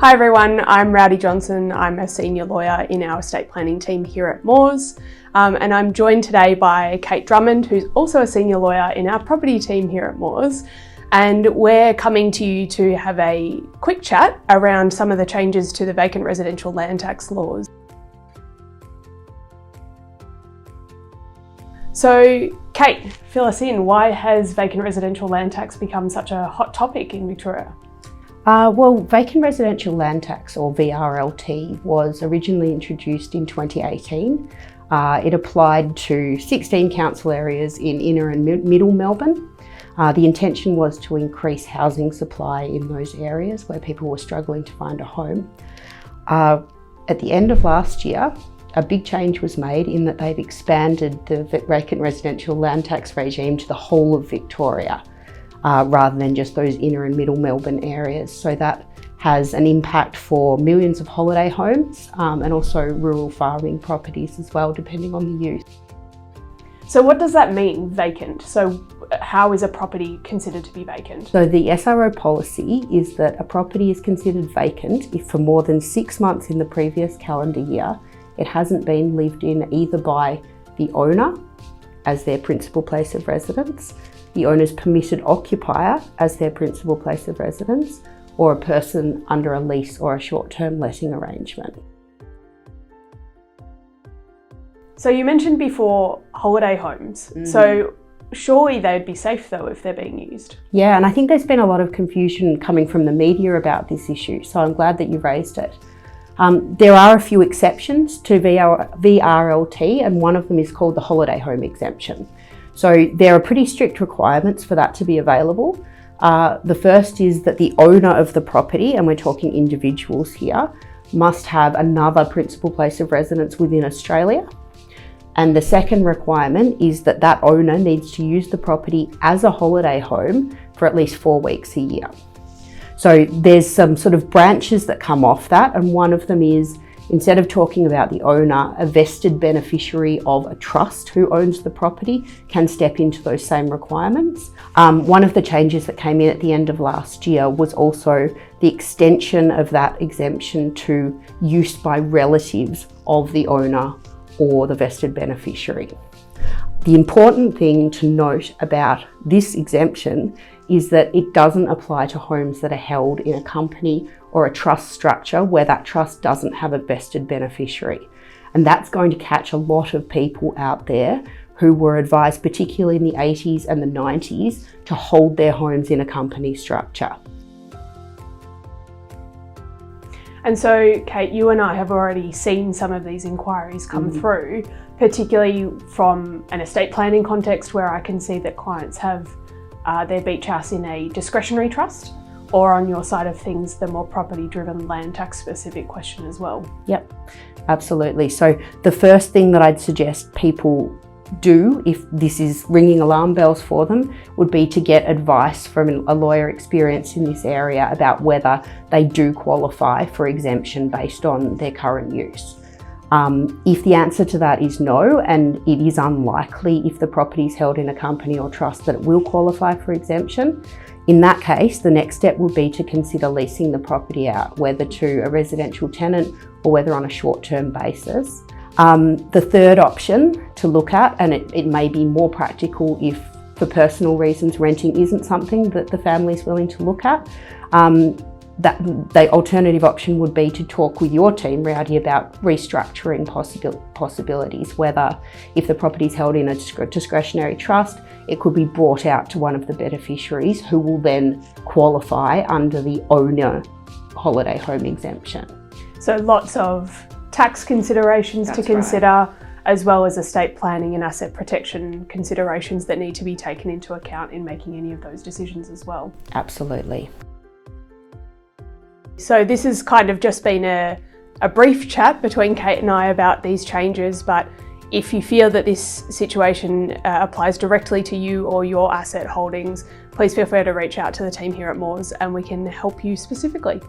Hi everyone, I'm Rowdy Johnson. I'm a senior lawyer in our estate planning team here at Moores, and I'm joined today by Kate Drummond, who's also a senior lawyer in our property team here at Moores. And we're coming to you to have a quick chat around some of the changes to the vacant residential land tax laws. So, Kate, fill us in. Why has vacant residential land tax become such a hot topic in Victoria? Well, vacant residential land tax, or VRLT, was originally introduced in 2018. It applied to 16 council areas in inner and middle Melbourne. The intention was to increase housing supply in those areas where people were struggling to find a home. At the end of last year, a big change was made in that they've expanded the vacant residential land tax regime to the whole of Victoria, rather than just those inner and middle Melbourne areas. So that has an impact for millions of holiday homes and also rural farming properties as well, depending on the use. So what does that mean, vacant? So how is a property considered to be vacant? So the SRO policy is that a property is considered vacant if for more than 6 months in the previous calendar year, it hasn't been lived in either by the owner as their principal place of residence, the owner's permitted occupier as their principal place of residence, or a person under a lease or a short-term letting arrangement. So you mentioned before holiday homes. So surely they'd be safe though if they're being used. Yeah, and I think there's been a lot of confusion coming from the media about this issue, so I'm glad that you raised it. There are a few exceptions to VRLT, and one of them is called the holiday home exemption. So there are pretty strict requirements for that to be available. The first is that the owner of the property, and we're talking individuals here, must have another principal place of residence within Australia. And the second requirement is that that owner needs to use the property as a holiday home for at least 4 weeks a year. So there's some sort of branches that come off that, and one of them is, instead of talking about the owner, a vested beneficiary of a trust who owns the property can step into those same requirements. One of the changes that came in at the end of last year was also the extension of that exemption to use by relatives of the owner or the vested beneficiary. The important thing to note about this exemption is that it doesn't apply to homes that are held in a company or a trust structure where that trust doesn't have a vested beneficiary. And that's going to catch a lot of people out there who were advised, particularly in the 80s and the 90s, to hold their homes in a company structure. And so, Kate, you and I have already seen some of these inquiries come through, particularly from an estate planning context where I can see that clients have their beach house in a discretionary trust, or on your side of things, the more property-driven land tax specific question as well. Yep, absolutely. So the first thing that I'd suggest people do, if this is ringing alarm bells for them, would be to get advice from a lawyer experienced in this area about whether they do qualify for exemption based on their current use. If the answer to that is no, and it is unlikely if the property is held in a company or trust that it will qualify for exemption, in that case, the next step would be to consider leasing the property out, whether to a residential tenant or whether on a short-term basis. The third option to look at, and it may be more practical if for personal reasons renting isn't something that the family is willing to look at, that the alternative option would be to talk with your team, Rowdy, about restructuring possibilities, whether if the property is held in a discretionary trust, it could be brought out to one of the beneficiaries who will then qualify under the owner holiday home exemption. So lots of tax considerations to consider, as well as estate planning and asset protection considerations that need to be taken into account in making any of those decisions as well. Absolutely. So this has kind of just been a brief chat between Kate and I about these changes, but if you feel that this situation applies directly to you or your asset holdings, please feel free to reach out to the team here at Moores and we can help you specifically.